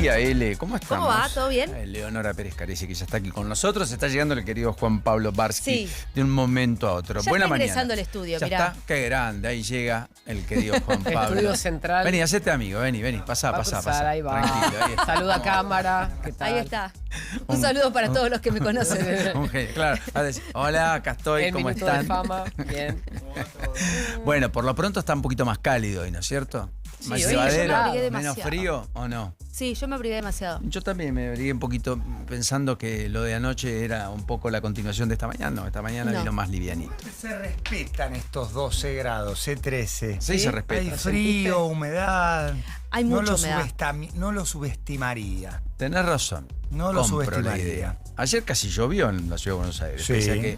día, Ele. ¿Cómo estamos? ¿Cómo va? ¿Todo bien? Leonora Pérez Carece, que ya está aquí con nosotros. Está llegando el querido Juan Pablo Barsky Sí. de un momento a otro. Ya Buena está mañana. ingresando al estudio, Ya mirá. está, qué grande. Ahí llega el querido Juan Pablo. Estudio central. Vení, hacete amigo, vení. Pasá, Va a pasá. cruzar, ahí va. Tranquilo, ahí está. Saluda a cámara. ¿Qué tal? Ahí está. Un saludo para todos los que me conocen. Un genio, claro. Va a decir, hola, acá estoy, El ¿cómo minuto están? de fama. Bien. Bueno, por lo pronto está un poquito más cálido hoy, ¿no es cierto? Sí, Más hoy yo me llevadero, abrigué menos demasiado. frío, ¿o no? Sí, yo me abrigué demasiado. Yo también me abrigué un poquito pensando que lo de anoche era un poco la continuación de esta mañana. No, esta mañana No. vino más livianito. Se respetan estos 12 grados, C13. Sí, se respeta. Hay frío, humedad. Hay mucha humedad. No lo subestimaría. Tenés razón. No lo Compro la subestimaría. idea. Ayer casi llovió en la ciudad de Buenos Aires. pese a que-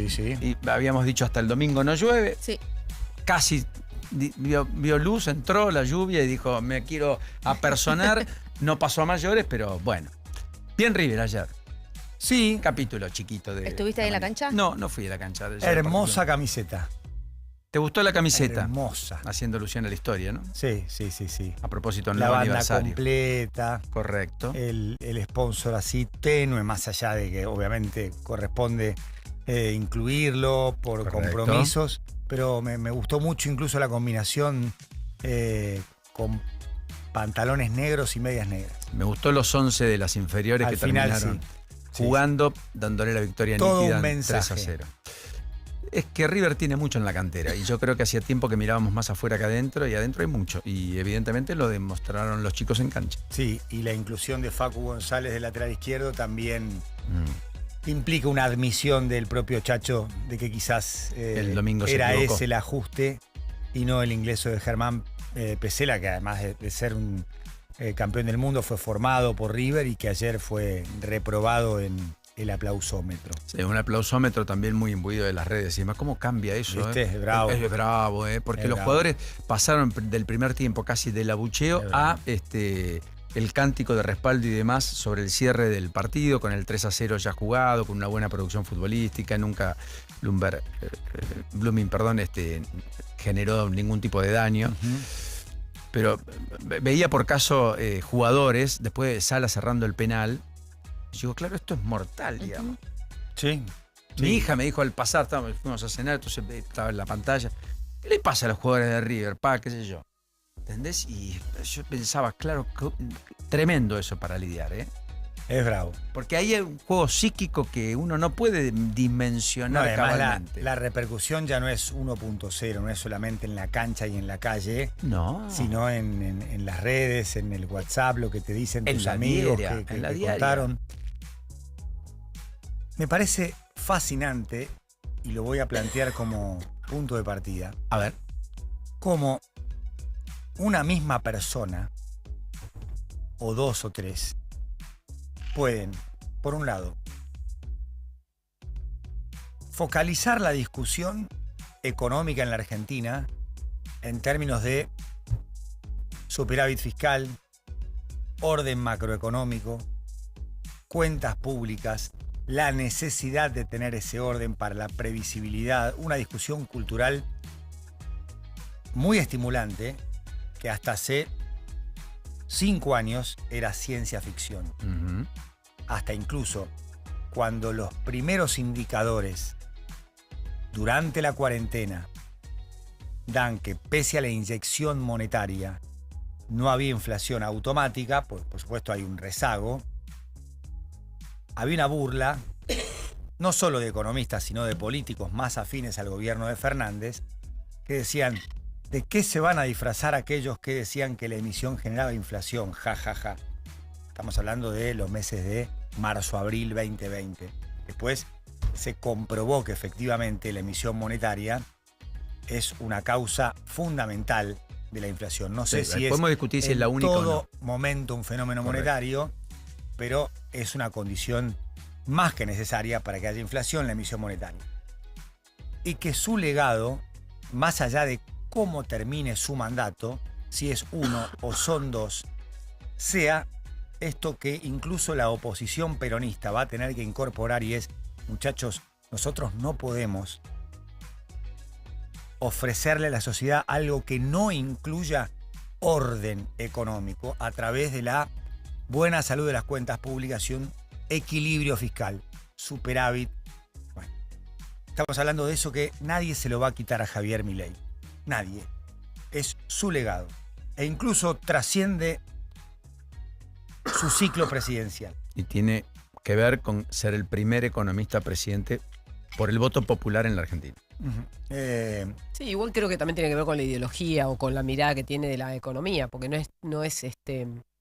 sí. y habíamos dicho hasta el domingo no llueve. Sí. Casi vio luz, entró la lluvia y dijo, me quiero apersonar. No pasó a mayores, pero bueno. Bien River ayer. Sí, Capítulo chiquito de... ¿Estuviste ahí en la cancha? No, no fui a la cancha. de ayer, hermosa por ejemplo. camiseta. ¿Te gustó la camiseta? Hermosa. Haciendo alusión a la historia, ¿no? Sí. A propósito, en La el banda aniversario. completa. Correcto. El sponsor así tenue, más allá de que obviamente corresponde incluirlo por Correcto. compromisos, pero me gustó mucho incluso la combinación con pantalones negros y medias negras. Me gustó los 11 de las inferiores Al que final terminaron sí. jugando, dándole la victoria Todo nítida un 3 a mensaje. 0. Es que River tiene mucho en la cantera y yo creo que hacía tiempo que mirábamos más afuera que adentro y adentro hay mucho y evidentemente lo demostraron los chicos en cancha. Sí, y la inclusión de Facu González de lateral izquierdo también implica una admisión del propio Chacho de que quizás El domingo se era equivocó. ese el ajuste y no el ingreso de Germán Pesela, que además de ser un campeón del mundo fue formado por River y que ayer fue reprobado en el aplausómetro. Sí, un aplausómetro también muy imbuido de las redes y demás. ¿Cómo cambia eso? ¿Viste? Es bravo. Es bravo, porque Es los bravo. jugadores pasaron del primer tiempo casi del abucheo Es a bravo. el cántico de respaldo y demás sobre el cierre del partido, con el 3 a 0 ya jugado, con una buena producción futbolística. Nunca Blooming, generó ningún tipo de daño. Pero veía por caso jugadores, después de Sala cerrando el penal. Y digo, claro, esto es mortal, digamos. Sí. Mi hija me dijo al pasar, fuimos a cenar, entonces estaba en la pantalla. ¿Qué le pasa a los jugadores de River? ¿Qué sé yo? ¿Entendés? Y yo pensaba, claro, tremendo eso para lidiar, ¿eh? Es bravo. Porque ahí hay un juego psíquico que uno no puede dimensionar Además, cabalmente. la repercusión ya no es 1.0, no es solamente en la cancha y en la calle, No. sino en las redes, en el WhatsApp, lo que te dicen En tus la amigos diaria, que en la te diaria. contaron. Me parece fascinante, y lo voy a plantear como punto de partida, A ver. como una misma persona, o dos o tres, pueden, por un lado, focalizar la discusión económica en la Argentina en términos de superávit fiscal, orden macroeconómico, cuentas públicas, la necesidad de tener ese orden para la previsibilidad, una discusión cultural muy estimulante que hasta hace 5 años era ciencia ficción. Ujú. Hasta incluso cuando los primeros indicadores durante la cuarentena dan que pese a la inyección monetaria no había inflación automática, pues por supuesto hay un rezago, había una burla, no solo de economistas, sino de políticos más afines al gobierno de Fernández, que decían, ¿de qué se van a disfrazar aquellos que decían que la emisión generaba inflación? Ja, ja, ja. Estamos hablando de los meses de marzo-abril 2020. Después se comprobó que efectivamente la emisión monetaria es una causa fundamental de la inflación. No sé Sí, si es podemos discutir si es en la única o todo no. momento un fenómeno Correcto. monetario, pero es una condición más que necesaria para que haya inflación, la emisión monetaria. Y que su legado, más allá de cómo termine su mandato, si es uno o son dos, sea esto que incluso la oposición peronista va a tener que incorporar, y es, muchachos, nosotros no podemos ofrecerle a la sociedad algo que no incluya orden económico a través de la buena salud de las cuentas públicas y un equilibrio fiscal, superávit. Bueno, estamos hablando de eso que nadie se lo va a quitar a Javier Milei. Nadie. Es su legado. E incluso trasciende su ciclo presidencial. Y tiene que ver con ser el primer economista presidente por el voto popular en la Argentina. Sí, igual creo que también tiene que ver con la ideología o con la mirada que tiene de la economía, porque no es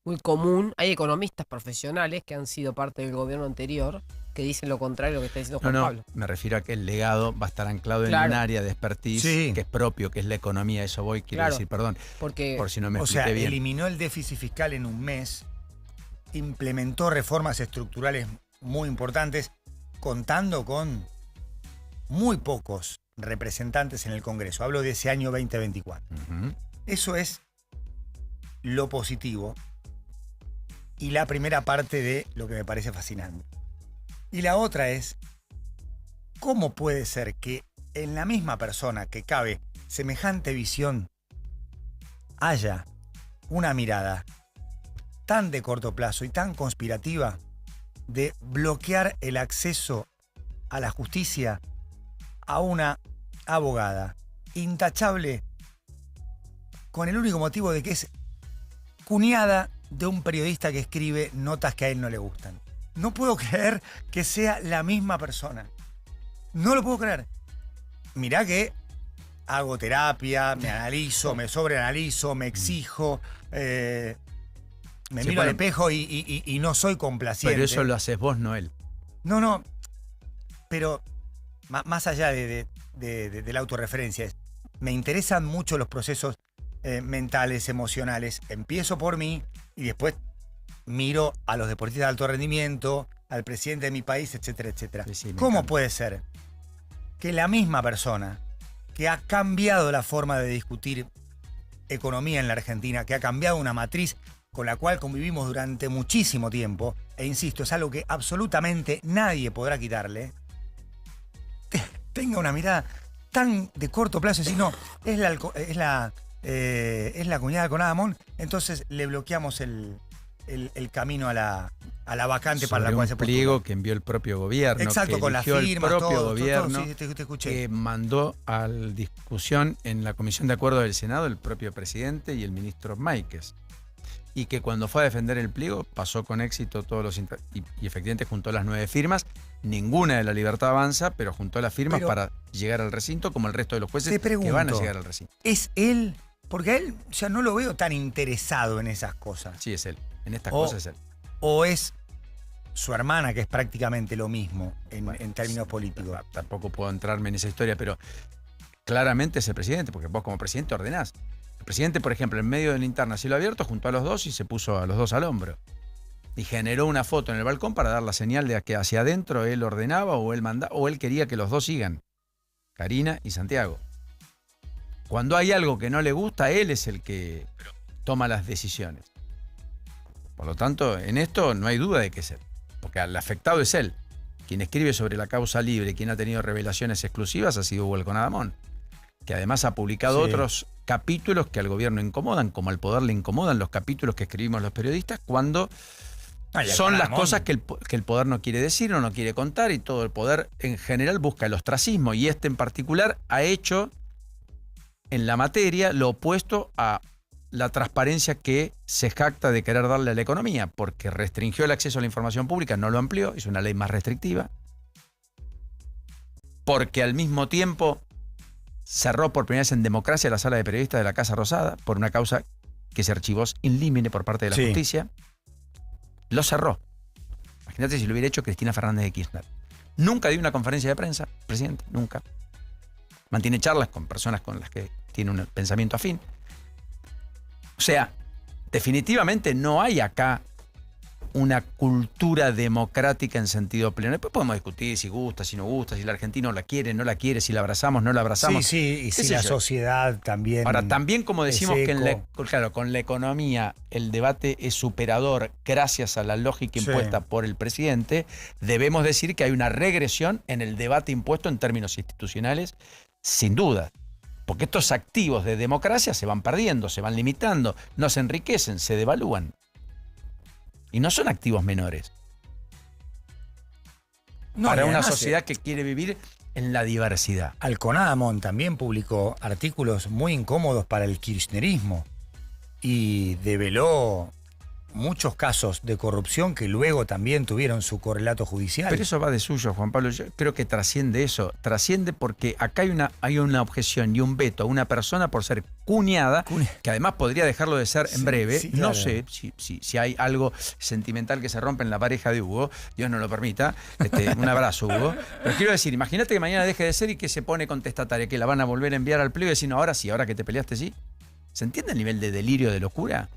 muy común. Hay economistas profesionales que han sido parte del gobierno anterior que dicen lo contrario de lo que está diciendo Juan Pablo. Me refiero a que el legado va a estar anclado en un área de expertise que es propio, que es la economía. Eso quiero decir, perdón, porque, por si no me expliqué bien. Eliminó el déficit fiscal en un mes, implementó reformas estructurales muy importantes, contando con muy pocos representantes en el Congreso. Hablo de ese año 2024. Eso es lo positivo y la primera parte de lo que me parece fascinante. Y la otra es, ¿cómo puede ser que en la misma persona que cabe semejante visión haya una mirada tan de corto plazo y tan conspirativa de bloquear el acceso a la justicia a una abogada intachable con el único motivo de que es cuñada de un periodista que escribe notas que a él no le gustan? No puedo creer que sea la misma persona. No lo puedo creer. Mirá que hago terapia, me analizo, me sobreanalizo, me exijo, me miro al espejo y no soy complaciente. Pero eso lo haces vos, no él. No, pero más allá de la autorreferencia, me interesan mucho los procesos mentales, emocionales. Empiezo por mí y después miro a los deportistas de alto rendimiento, al presidente de mi país, etcétera, etcétera. Sí, ¿Cómo puede ser que la misma persona que ha cambiado la forma de discutir economía en la Argentina, que ha cambiado una matriz con la cual convivimos durante muchísimo tiempo, e insisto, es algo que absolutamente nadie podrá quitarle, tenga una mirada tan de corto plazo, si no, es la cuñada con Adamón, entonces le bloqueamos el camino a la vacante para la cual se postula. Pliego que envió el propio gobierno. Exacto, que con las eligió firmas, el propio todo, gobierno, sí, te escuché. que mandó a la discusión en la Comisión de Acuerdo del Senado el propio presidente y el ministro Máiquez. Y que cuando fue a defender el pliego pasó con éxito todos los... Y efectivamente juntó las 9 firmas, ninguna de la Libertad Avanza, pero juntó las firmas para llegar al recinto, como el resto de los jueces que van a llegar al recinto. ¿Es él? Porque a él ya no lo veo tan interesado en esas cosas. Sí, es él. En estas cosas es él. ¿O es su hermana, que es prácticamente lo mismo en términos políticos? Tampoco puedo entrarme en esa historia, pero claramente es el presidente, porque vos como presidente ordenás. El presidente, por ejemplo, en medio de la interna a cielo abierto, juntó a los dos y se puso a los dos al hombro. Y generó una foto en el balcón para dar la señal de que hacia adentro él ordenaba o él mandaba, o él quería que los dos sigan. Karina y Santiago. Cuando hay algo que no le gusta, él es el que toma las decisiones. Por lo tanto, en esto no hay duda de que es él. Porque el afectado es él. Quien escribe sobre la causa libre, quien ha tenido revelaciones exclusivas, ha sido Hugo Adamón, que además ha publicado otros capítulos que al gobierno incomodan, como al poder le incomodan los capítulos que escribimos los periodistas, cuando son las cosas que el poder no quiere decir o no quiere contar, y todo el poder en general busca el ostracismo, y este en particular ha hecho en la materia lo opuesto a la transparencia que se jacta de querer darle a la economía, porque restringió el acceso a la información pública, no lo amplió, hizo una ley más restrictiva, porque al mismo tiempo cerró por primera vez en democracia la sala de periodistas de la Casa Rosada por una causa que se archivó in limine por parte de la justicia. Lo cerró. Imagínate si lo hubiera hecho Cristina Fernández de Kirchner. Nunca dio una conferencia de prensa, presidente, nunca. Mantiene charlas con personas con las que tiene un pensamiento afín. O sea, definitivamente no hay acá una cultura democrática en sentido pleno. Después podemos discutir si gusta, si no gusta, si el argentino la quiere, no la quiere, si la abrazamos, no la abrazamos. Sí, y si la sociedad también... Ahora, también como decimos que con la economía el debate es superador gracias a la lógica impuesta por el presidente, debemos decir que hay una regresión en el debate impuesto en términos institucionales, sin duda. Porque estos activos de democracia se van perdiendo, se van limitando, no se enriquecen, se devalúan. Y no son activos menores. No, para y una además, sociedad que quiere vivir en la diversidad. Alconadamón también publicó artículos muy incómodos para el kirchnerismo y develó muchos casos de corrupción que luego también tuvieron su correlato judicial. Pero eso va de suyo, Juan Pablo. Yo creo que trasciende eso. Trasciende porque acá hay una objeción y un veto a una persona por ser cuñada, que además podría dejarlo de ser en breve. Sí, claro. No sé si hay algo sentimental que se rompe en la pareja de Hugo. Dios no lo permita. Un abrazo, Hugo. Pero quiero decir, imagínate que mañana deje de ser y que se pone contestataria, que la van a volver a enviar al pleno y decir, no, ahora sí, ahora que te peleaste, sí. ¿Se entiende el nivel de delirio, de locura?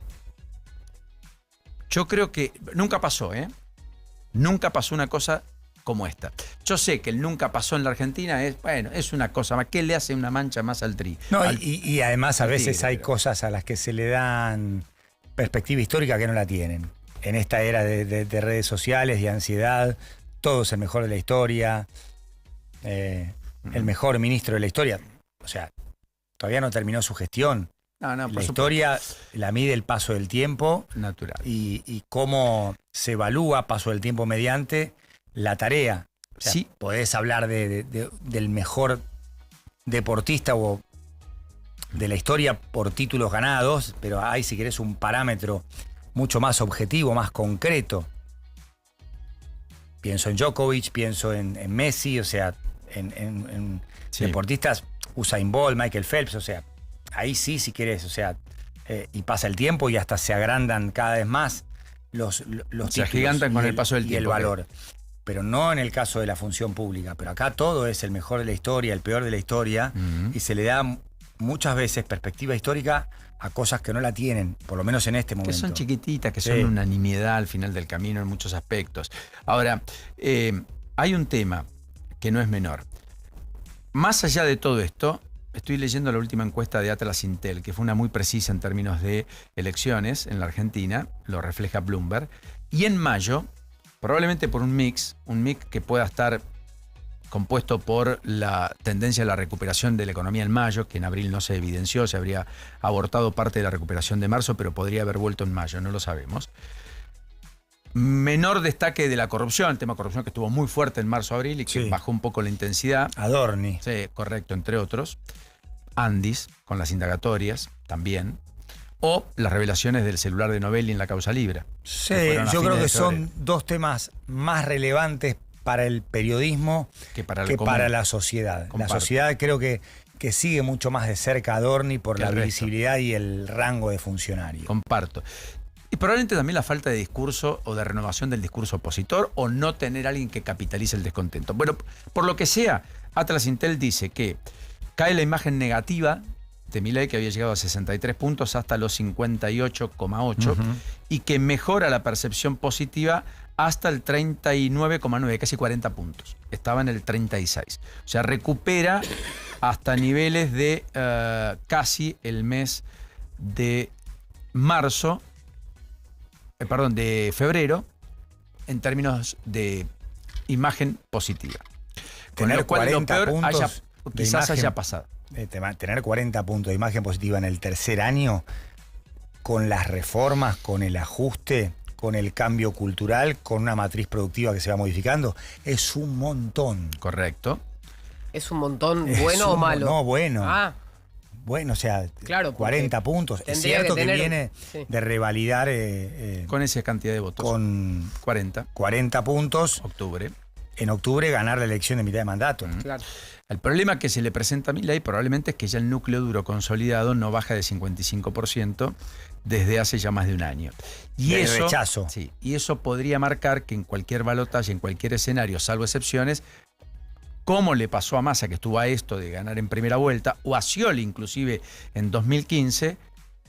Yo creo que nunca pasó, ¿eh? Nunca pasó una cosa como esta. Yo sé que el nunca pasó en la Argentina es una cosa más. ¿Qué le hace una mancha más al tri? No, y además a veces Tigre, hay pero cosas a las que se le dan perspectiva histórica que no la tienen. En esta era de redes sociales, de ansiedad, todo es el mejor de la historia, el mejor ministro de la historia. O sea, todavía no terminó su gestión. No, La por historia la mide el paso del tiempo natural. y cómo se evalúa paso del tiempo mediante la tarea. O sea, Sí. podés hablar del mejor deportista o de la historia por títulos ganados, pero hay, si querés, un parámetro mucho más objetivo, más concreto. Pienso en Djokovic, pienso en Messi, o sea, en Sí. deportistas, Usain Bolt, Michael Phelps, o sea, ahí sí, si querés, o sea, y pasa el tiempo y hasta se agrandan cada vez más los títulos. Se agigantan con el paso del y tiempo. el valor. Pero no en el caso de la función pública. Pero acá todo es el mejor de la historia, el peor de la historia, y se le da muchas veces perspectiva histórica a cosas que no la tienen, por lo menos en este momento. Que son chiquititas, que Sí. son una nimiedad al final del camino en muchos aspectos. Ahora, hay un tema que no es menor. Más allá de todo esto, estoy leyendo la última encuesta de Atlas Intel, que fue una muy precisa en términos de elecciones en la Argentina, lo refleja Bloomberg, y en mayo, probablemente por un mix que pueda estar compuesto por la tendencia a la recuperación de la economía en mayo, que en abril no se evidenció, se habría abortado parte de la recuperación de marzo, pero podría haber vuelto en mayo, no lo sabemos. Menor destaque de la corrupción, el tema corrupción que estuvo muy fuerte en marzo-abril y que Sí. bajó un poco la intensidad. Adorni. Sí, correcto, entre otros. Andis, con las indagatorias, también. O las revelaciones del celular de Novelli en la causa Libra. Sí, fueron a yo creo fines que de son febrero. dos temas más relevantes para el periodismo Que para, que para la sociedad. Comparto. La sociedad creo que sigue mucho más de cerca a Adorni por Que la el resto. visibilidad y el rango de funcionario. Comparto. Y probablemente también la falta de discurso o de renovación del discurso opositor o no tener a alguien que capitalice el descontento. Bueno, por lo que sea, Atlas Intel dice que cae la imagen negativa de Milei, que había llegado a 63 puntos hasta los 58,8, y que mejora la percepción positiva hasta el 39,9, casi 40 puntos. Estaba en el 36. O sea, recupera hasta niveles de casi el mes de marzo, de febrero, en términos de imagen positiva. Con Tener lo cual lo 40 peor puntos de quizás imagen. haya pasado. Tener 40 puntos de imagen positiva en el tercer año, con las reformas, con el ajuste, con el cambio cultural, con una matriz productiva que se va modificando, es un montón. Correcto. ¿Es un montón Es bueno o malo? No, bueno. Ah, Bueno, o sea, Claro, 40 puntos. Es tendría cierto que que tener- viene sí. de revalidar Con esa cantidad de votos. con 40, 40 puntos. octubre. En octubre ganar la elección de mitad de mandato. claro. El problema que se le presenta a Milei probablemente es que ya el núcleo duro consolidado no baja de 55% desde hace ya más de un año. Y De eso, rechazo. Sí, y eso podría marcar que en cualquier balotaje, en cualquier escenario, salvo excepciones, como le pasó a Massa, que estuvo a esto de ganar en primera vuelta, o a Scioli inclusive en 2015,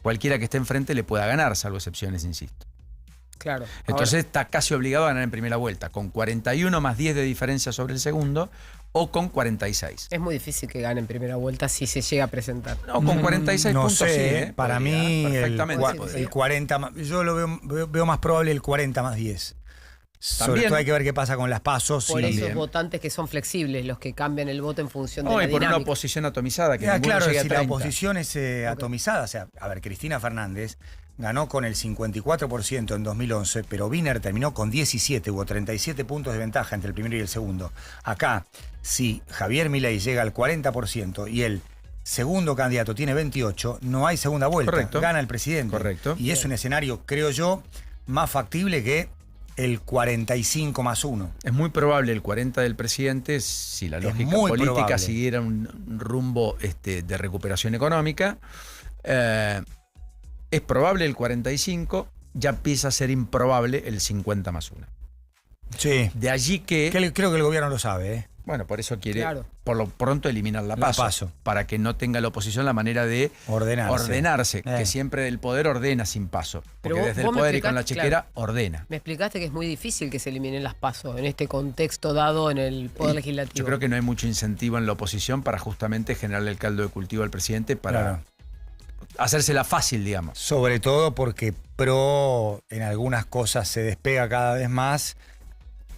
cualquiera que esté enfrente le pueda ganar, salvo excepciones, insisto. Claro. Entonces está casi obligado a ganar en primera vuelta, con 41 más 10 de diferencia sobre el segundo, o con 46. Es muy difícil que gane en primera vuelta si se llega a presentar. No, con 46 No puntos sé, sí, ¿eh? para Podría, mí perfectamente Sí, podría. el 40 más, yo lo veo más probable el 40 más 10. Sobre También. todo hay que ver qué pasa con las pasos. Por y- esos Bien. votantes que son flexibles, los que cambian el voto en función de No, la y por una dinámica. oposición atomizada que Ya, ninguno claro, llegue a si la 30. oposición es atomizada, o sea, a ver, Cristina Fernández ganó con el 54% en 2011, pero Wiener terminó con 17, hubo 37 puntos de ventaja entre el primero y el segundo. Acá, si Javier Milei llega al 40% y el segundo candidato tiene 28, no hay segunda vuelta. Correcto. Gana el presidente. Correcto. Y es un escenario, creo yo, más factible que el 45 más 1. Es muy probable el 40 del presidente si la lógica muy política probable. siguiera un rumbo de recuperación económica. Es probable el 45, ya empieza a ser improbable el 50 más 1. Sí. De allí que... Creo que el gobierno lo sabe, ¿eh? Bueno, por eso quiere, Claro. por lo pronto, eliminar la La PASO, PASO. para que no tenga la oposición la manera de ordenarse, que siempre el poder ordena sin PASO. Pero Porque vos- desde el vos me poder y con la explicaste, chequera ordena. Me explicaste que es muy difícil que se eliminen las PASO en este contexto dado en el Poder Legislativo. Yo creo que no hay mucho incentivo en la oposición para justamente generarle el caldo de cultivo al presidente para Claro. hacérsela fácil, digamos. Sobre todo porque PRO en algunas cosas se despega cada vez más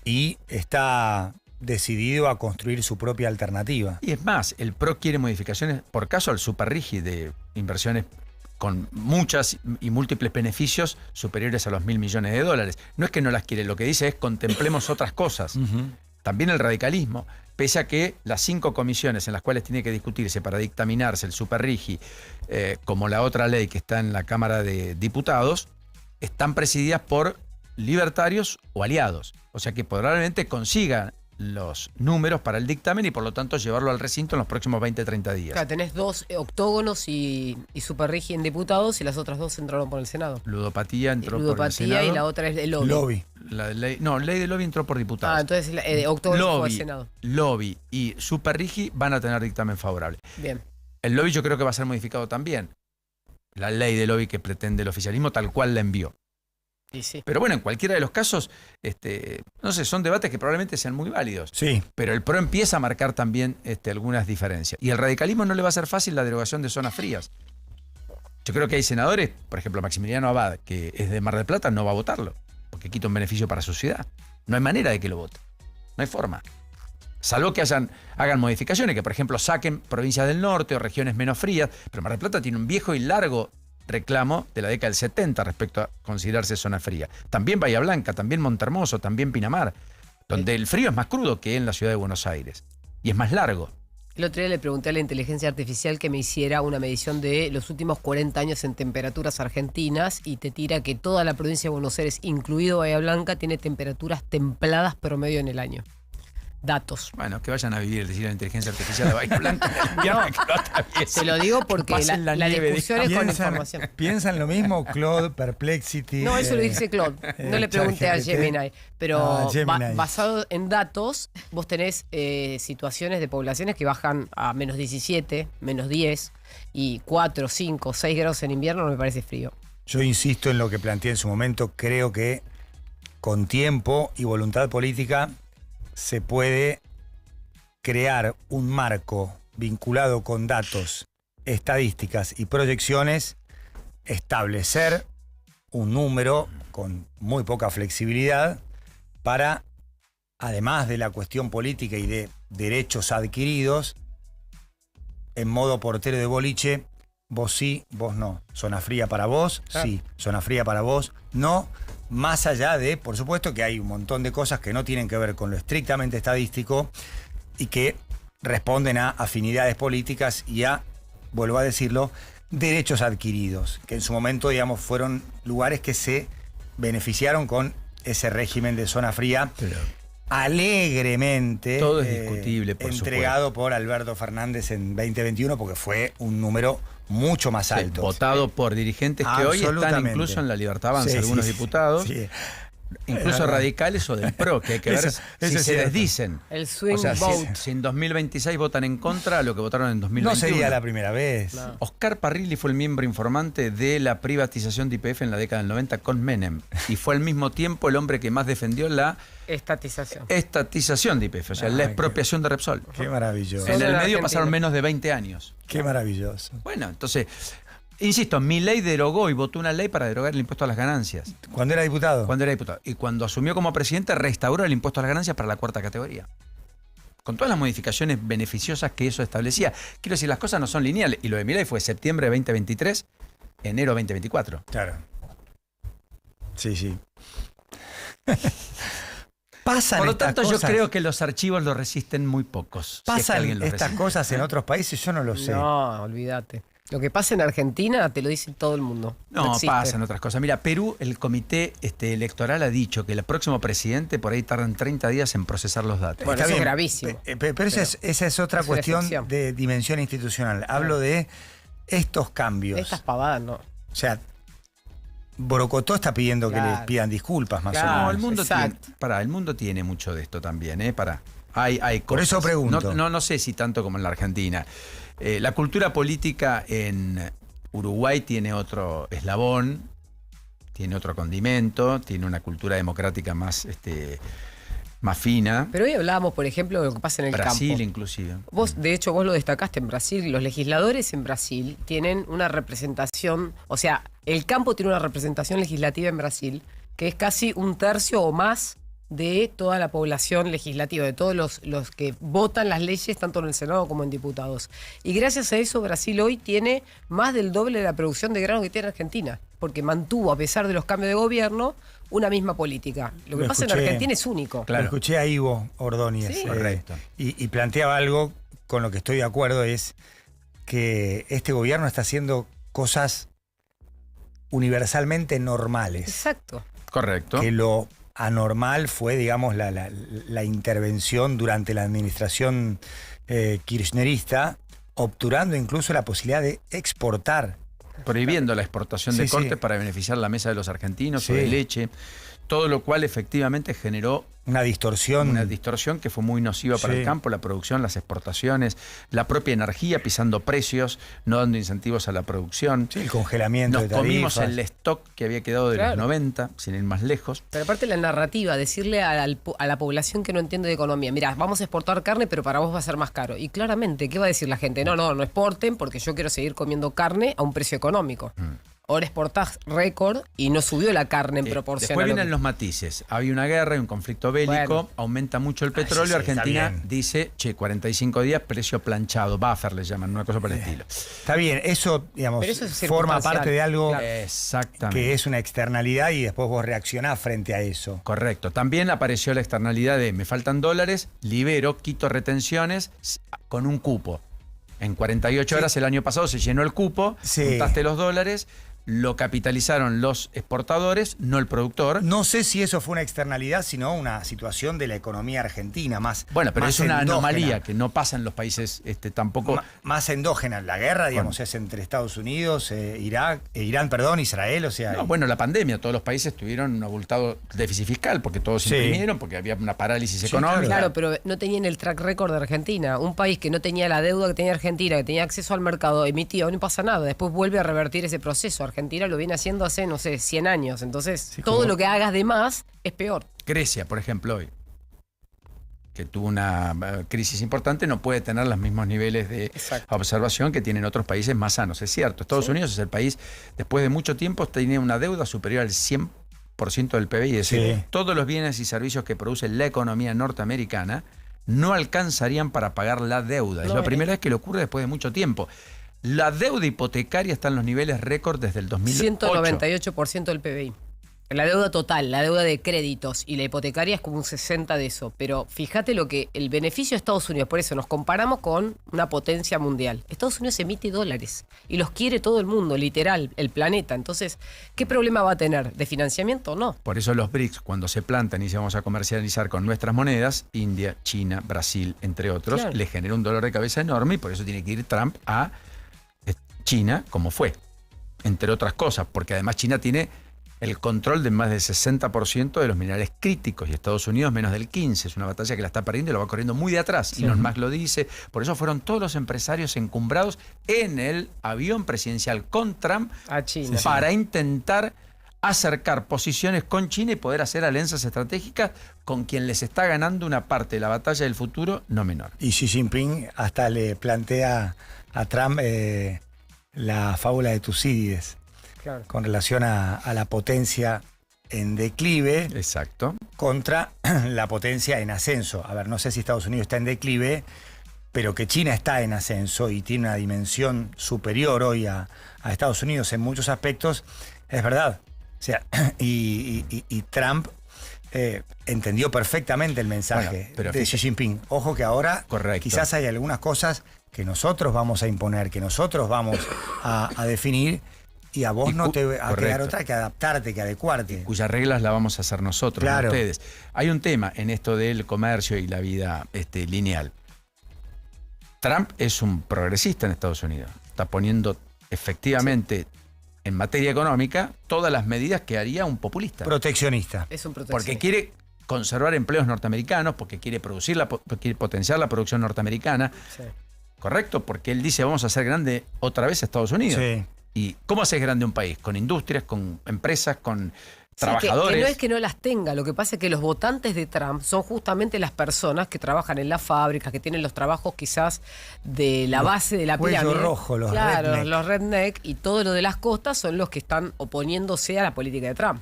y está decidido a construir su propia alternativa. Y es más, el PRO quiere modificaciones, por caso al superrigi de inversiones con muchas y múltiples beneficios superiores a los $1.000 millones. No es que no las quiere, lo que dice es contemplemos otras cosas. También el radicalismo, pese a que las 5 comisiones en las cuales tiene que discutirse para dictaminarse el superrigi, como la otra ley que está en la Cámara de Diputados, están presididas por libertarios o aliados. O sea que probablemente consigan los números para el dictamen y por lo tanto llevarlo al recinto en los próximos 20-30 días. Claro, tenés 2 octógonos y superrigi en diputados y las otras 2 entraron por el Senado. Ludopatía entró por el Ludopatía Senado. y la otra es el lobby. Lobby. La ley de lobby entró por diputados. Entonces octógono fue al Lobby, Senado. lobby y superrigi van a tener dictamen favorable. Bien. El lobby yo creo que va a ser modificado también. La ley de lobby que pretende el oficialismo tal cual la envió. Y sí. Pero bueno, en cualquiera de los casos, no sé, son debates que probablemente sean muy válidos. Sí. Pero el PRO empieza a marcar también algunas diferencias. Y al radicalismo no le va a ser fácil la derogación de zonas frías. Yo creo que hay senadores, por ejemplo, Maximiliano Abad, que es de Mar del Plata, no va a votarlo, porque quita un beneficio para su ciudad. No hay manera de que lo vote. No hay forma. Salvo que hagan modificaciones, que por ejemplo saquen provincias del norte o regiones menos frías, pero Mar del Plata tiene un viejo y largo reclamo de la década del 70 respecto a considerarse zona fría. También Bahía Blanca, también Montehermoso, también Pinamar, donde el frío es más crudo que en la ciudad de Buenos Aires. Y es más largo. El otro día le pregunté a la inteligencia artificial que me hiciera una medición de los últimos 40 años en temperaturas argentinas y te tira que toda la provincia de Buenos Aires, incluido Bahía Blanca, tiene temperaturas templadas promedio en el año. Datos. Bueno, que vayan a vivir, decir la inteligencia artificial de Bahía Blanca. Te lo digo porque pasen la la nieve, discusión es con información. ¿Piensan lo mismo? Claude, Perplexity. No, eso lo dice Claude. No le pregunté a ChatGPT. Gemini. Pero Gemini. basado en datos, vos tenés situaciones de poblaciones que bajan a menos 17, menos 10 y 4, 5, 6 grados en invierno no me parece frío. Yo insisto en lo que planteé en su momento. Creo que con tiempo y voluntad política se puede crear un marco vinculado con datos, estadísticas y proyecciones, establecer un número con muy poca flexibilidad para, además de la cuestión política y de derechos adquiridos, en modo portero de boliche, vos sí, vos no. Zona fría para vos, sí. Zona fría para vos, no. Más allá de, por supuesto, que hay un montón de cosas que no tienen que ver con lo estrictamente estadístico y que responden a afinidades políticas y a, vuelvo a decirlo, derechos adquiridos, que en su momento, digamos, fueron lugares que se beneficiaron con ese régimen de zona fría. Pero Alegremente todo es discutible, por entregado por Alberto Fernández en 2021 porque fue un número mucho más alto. votado por dirigentes que hoy están Absolutamente. incluso en la Libertad Avanza, Sí, algunos sí, diputados, sí. incluso radicales o del PRO, que hay que ver Eso si es se cierto. desdicen. El swing O sea, vote. si en 2026 votan en contra de lo que votaron en 2021. No sería la primera vez. No. Oscar Parrilli fue el miembro informante de la privatización de YPF en la década del 90 con Menem. Y fue al mismo tiempo el hombre que más defendió la Estatización. estatización de YPF, o sea, la expropiación de Repsol. Qué maravilloso. En Solo el en medio Argentina. pasaron menos de 20 años. Qué maravilloso. Bueno, entonces, insisto, Milei derogó y votó una ley para derogar el impuesto a las ganancias ¿Cuándo era diputado? cuando era diputado. Y cuando asumió como presidente, restauró el impuesto a las ganancias para la 4ª categoría. Con todas las modificaciones beneficiosas que eso establecía. Quiero decir, las cosas no son lineales. Y lo de Milei fue septiembre de 2023. enero 2024. Claro. Sí. Pasan Por lo estas tanto, cosas, yo creo que los archivos lo resisten muy pocos. si es que ¿pasan alguien los estas resiste. cosas en otros países? Yo no lo sé. No, olvídate. Lo que pasa en Argentina te lo dice todo el mundo. No, existe. pasan otras cosas. Mira, Perú, el comité electoral ha dicho que el próximo presidente por ahí tardan 30 días en procesar los datos. Bueno, Está eso es bien, gravísimo. Pero esa es otra es una cuestión excepción. de dimensión institucional. Hablo de estos cambios. Estas pavadas no. O sea, Borocotó está pidiendo que Claro. les pidan disculpas, más Claro. o No, menos. el mundo tiene, Exacto. el mundo tiene mucho de esto también, ¿eh? Hay Por cosas. eso pregunto. No sé si tanto como en la Argentina. La cultura política en Uruguay tiene otro eslabón, tiene otro condimento, tiene una cultura democrática más fina. Pero hoy hablábamos, por ejemplo, de lo que pasa en el Brasil campo. inclusive. De hecho, vos lo destacaste en Brasil. Los legisladores en Brasil tienen una representación, o sea, el campo tiene una representación legislativa en Brasil que es casi un tercio o más de toda la población legislativa, de todos los que votan las leyes, tanto en el Senado como en diputados. Y gracias a eso, Brasil hoy tiene más del doble de la producción de grano que tiene Argentina, porque mantuvo, a pesar de los cambios de gobierno, una misma política. Lo que Lo pasa en escuché. Argentina es único. Claro. Lo escuché a Ivo Ordóñez. Sí. Correcto. Y planteaba algo con lo que estoy de acuerdo, es que este gobierno está haciendo cosas universalmente normales. Exacto. Correcto. Que lo anormal fue, digamos, la intervención durante la administración kirchnerista, obturando incluso la posibilidad de exportar. Prohibiendo la exportación de Sí, corte sí. para beneficiar la mesa de los argentinos Sí. o de leche. Todo lo cual efectivamente generó Una distorsión. una distorsión que fue muy nociva para Sí. el campo, la producción, las exportaciones, la propia energía pisando precios, no dando incentivos a la producción. Sí, el congelamiento Nos de comimos tarifas. el stock que había quedado de Claro. los 90, sin ir más lejos. Pero aparte la narrativa, decirle a la población que no entiende de economía, mira, vamos a exportar carne, pero para vos va a ser más caro. Y claramente, ¿qué va a decir la gente? No exporten porque yo quiero seguir comiendo carne a un precio económico. Ahora exportás récord y no subió la carne en proporción. Después a lo vienen que- los matices. Había una guerra y un conflicto bélico, Bueno. aumenta mucho el petróleo. sí, está Argentina bien. dice, 45 días, precio planchado, buffer le llaman, una cosa por el estilo. Está bien, eso, digamos, Pero eso es forma circunstancial. parte de algo Claro. Exactamente. que es una externalidad y después vos reaccionás frente a eso. Correcto. También apareció la externalidad de me faltan dólares, libero, quito retenciones con un cupo. En 48 horas el año pasado se llenó el cupo, Sí. juntaste los dólares, lo capitalizaron los exportadores, no el productor. No sé si eso fue una externalidad, sino una situación de la economía argentina más. Bueno, pero más es una endógena. anomalía que no pasa en los países tampoco. Más endógena. La guerra, digamos, es entre Estados Unidos, Irán, Israel, o sea. No, bueno, la pandemia, todos los países tuvieron un abultado déficit fiscal porque todos Sí. imprimieron, porque había una parálisis Sí, económica. Claro, pero no tenían el track record de Argentina. Un país que no tenía la deuda que tenía Argentina, que tenía acceso al mercado, emitió, no pasa nada. Después vuelve a revertir ese proceso. Argentina lo viene haciendo hace, no sé, 100 años. Entonces, todo como- lo que hagas de más es peor. Grecia, por ejemplo, hoy, que tuvo una crisis importante, no puede tener los mismos niveles de Exacto. observación que tienen otros países más sanos. Es cierto, Estados Unidos es el país, después de mucho tiempo, tiene una deuda superior al 100% del PBI. Es decir, Sí. todos los bienes y servicios que produce la economía norteamericana no alcanzarían para pagar la deuda. Es No, la primera vez que le ocurre después de mucho tiempo. La deuda hipotecaria está en los niveles récord desde el 2008. 198% del PBI. La deuda total, la deuda de créditos y la hipotecaria es como un 60% de eso. Pero fíjate lo que el beneficio de Estados Unidos, por eso nos comparamos con una potencia mundial. Estados Unidos emite dólares y los quiere todo el mundo, literal, el planeta. Entonces, ¿qué problema va a tener? ¿De financiamiento? No. Por eso los BRICS, cuando se plantan y se vamos a comercializar con nuestras monedas, India, China, Brasil, entre otros, Claro. le genera un dolor de cabeza enorme y por eso tiene que ir Trump a China, como fue, entre otras cosas, porque además China tiene el control de más del 60% de los minerales críticos y Estados Unidos menos del 15%. Es una batalla que la está perdiendo y lo va corriendo muy de atrás. Elon Musk lo dice. Por eso fueron todos los empresarios encumbrados en el avión presidencial con Trump A China. para intentar acercar posiciones con China y poder hacer alianzas estratégicas con quien les está ganando una parte de la batalla del futuro no menor. Y Xi Jinping hasta le plantea a Trump la fábula de Tucídides Claro. con relación a la potencia en declive Exacto. contra la potencia en ascenso. A ver, no sé si Estados Unidos está en declive, pero que China está en ascenso y tiene una dimensión superior hoy a Estados Unidos en muchos aspectos, es verdad. O sea, y Trump entendió perfectamente el mensaje de Xi Jinping. Ojo que ahora quizás hay algunas cosas que nosotros vamos a imponer, que nosotros vamos a definir, y a vos no te va a quedar otra que adaptarte, que adecuarte. Cuyas reglas las vamos a hacer nosotros, claro, no ustedes. Hay un tema en esto del comercio y la vida lineal. Trump es un progresista en Estados Unidos. Está poniendo efectivamente en materia económica todas las medidas que haría un populista. Proteccionista. Es un proteccionista. Porque quiere conservar empleos norteamericanos, porque quiere quiere potenciar la producción norteamericana. Sí. ¿Correcto? Porque él dice, vamos a hacer grande otra vez a Estados Unidos. Sí. ¿Y cómo haces grande un país? Con industrias, con empresas, con trabajadores. Que no es que no las tenga, lo que pasa es que los votantes de Trump son justamente las personas que trabajan en las fábricas, que tienen los trabajos quizás de la base de la pirámide. Cuello rojo, los claro, redneck. los redneck, y todo lo de las costas son los que están oponiéndose a la política de Trump.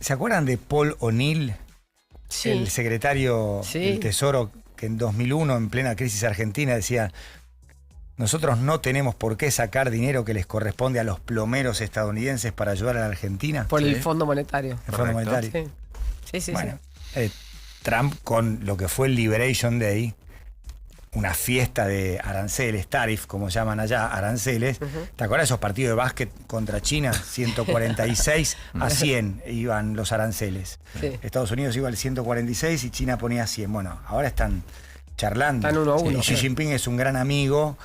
¿Se acuerdan de Paul O'Neill, Sí. el secretario del Tesoro, que en 2001, en plena crisis argentina, decía: nosotros no tenemos por qué sacar dinero que les corresponde a los plomeros estadounidenses para ayudar a la Argentina? Por el Fondo Monetario. El Fondo Monetario. Sí. Bueno, Trump, con lo que fue el Liberation Day, una fiesta de aranceles, tariff, como llaman allá, aranceles. ¿Te acuerdas de esos partidos de básquet contra China? 146 a 100 iban los aranceles. Sí. Estados Unidos iba al 146 y China ponía 100. Bueno, ahora están charlando. Están 1-1. Y Xi Jinping es un gran amigo.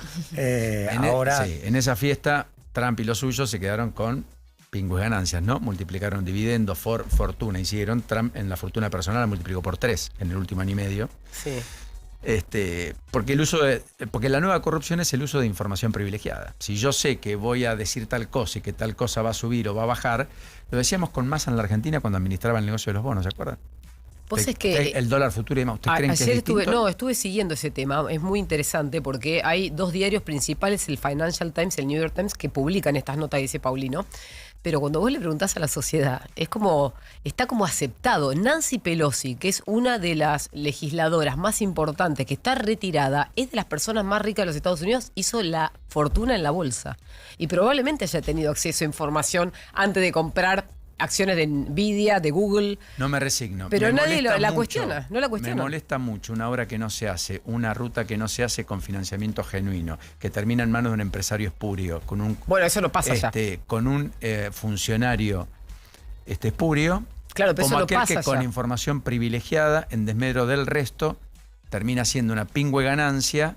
Ahora... en esa fiesta, Trump y los suyos se quedaron con pingües ganancias, ¿no? Multiplicaron dividendos, fortuna. Hicieron Trump en la fortuna personal, la multiplicó por 3 en el último año y medio. Sí. Porque la nueva corrupción es el uso de información privilegiada. Si yo sé que voy a decir tal cosa y que tal cosa va a subir o va a bajar, lo decíamos con Massa en la Argentina cuando administraba el negocio de los bonos, ¿se acuerdan? Vos es que el dólar futuro y demás. ¿Ustedes creen que es ayer distinto? estuve siguiendo ese tema, es muy interesante porque hay dos diarios principales, el Financial Times y el New York Times, que publican estas notas, dice Paulino. Pero cuando vos le preguntás a la sociedad, está como aceptado. Nancy Pelosi, que es una de las legisladoras más importantes, que está retirada, es de las personas más ricas de los Estados Unidos, hizo la fortuna en la bolsa. Y probablemente haya tenido acceso a información antes de comprar acciones de Nvidia, de Google. No me resigno. Pero nadie la mucho, cuestiona, no la cuestiona. Me molesta mucho una obra que no se hace, una ruta que no se hace con financiamiento genuino, que termina en manos de un empresario espurio, con un... Bueno, eso no pasa ya. Con un funcionario espurio, Claro, pero como eso no aquel pasa que con ya. información privilegiada, en desmedro del resto, termina siendo una pingüe ganancia,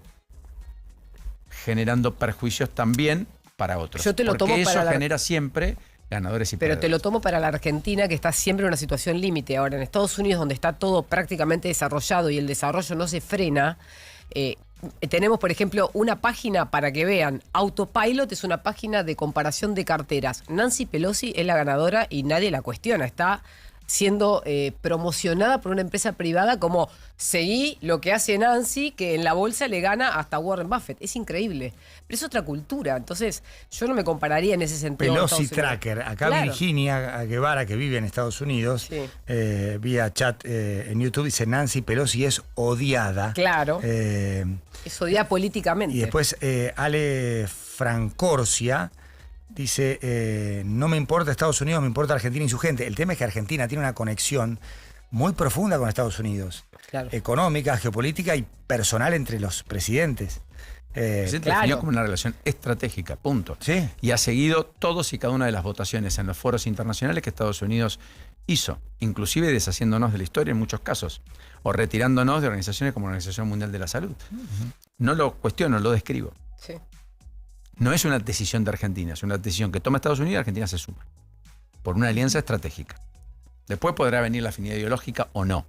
generando perjuicios también para otros. Yo te lo porque tomo eso para genera siempre ganadores y Pero perdedores. te lo tomo para la Argentina, que está siempre en una situación límite. Ahora, en Estados Unidos, donde está todo prácticamente desarrollado y el desarrollo no se frena, tenemos, por ejemplo, una página para que vean. Autopilot es una página de comparación de carteras. Nancy Pelosi es la ganadora y nadie la cuestiona. Está siendo promocionada por una empresa privada como seguí lo que hace Nancy, que en la bolsa le gana hasta Warren Buffett. Es increíble. Pero es otra cultura. Entonces, yo no me compararía en ese sentido. Pelosi Tracker. Acá Claro. Virginia Guevara, que vive en Estados Unidos, Sí. vía chat en YouTube, dice: Nancy Pelosi es odiada. Claro. Eh, Es odiada políticamente. y después Ale Francorcia dice: no me importa Estados Unidos, me importa Argentina y su gente. El tema es que Argentina tiene una conexión muy profunda con Estados Unidos. Claro. Económica, geopolítica y personal entre los presidentes. El presidente Claro. definió como una relación estratégica, punto. Sí. Y ha seguido todos y cada una de las votaciones en los foros internacionales que Estados Unidos hizo, inclusive deshaciéndonos de la historia en muchos casos, o retirándonos de organizaciones como la Organización Mundial de la Salud. No lo cuestiono, lo describo. Sí. No es una decisión de Argentina, es una decisión que toma Estados Unidos y Argentina se suma, por una alianza estratégica. Después podrá venir la afinidad ideológica o no.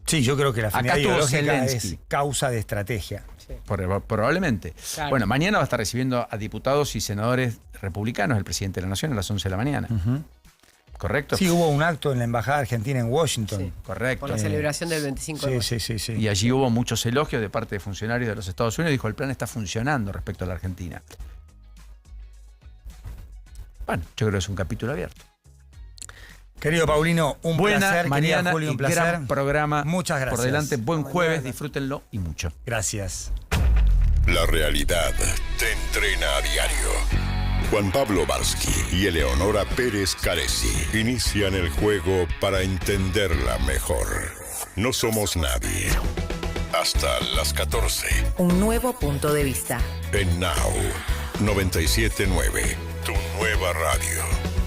Sí, yo creo que la afinidad Acá estuvo ideológica es Zelensky. causa de estrategia. Probablemente. Claro. Bueno, mañana va a estar recibiendo a diputados y senadores republicanos el presidente de la Nación a las 11 de la mañana. ¿Correcto? Sí, hubo un acto en la Embajada Argentina en Washington. Sí. Correcto. Por la celebración del 25 de mayo. Sí. Y allí hubo muchos elogios de parte de funcionarios de los Estados Unidos. Dijo, el plan está funcionando respecto a la Argentina. Bueno, yo creo que es un capítulo abierto. Querido Paulino, un Buena placer. mañana, Querido Julio, un y placer. gran programa. Muchas gracias. Por delante, buen jueves, disfrútenlo y mucho. Gracias. La realidad te entrena a diario. Juan Pablo Barsky y Eleonora Pérez Caresi inician el juego para entenderla mejor. No somos nadie. Hasta las 14. Un nuevo punto de vista. En Now 97.9, tu nueva radio.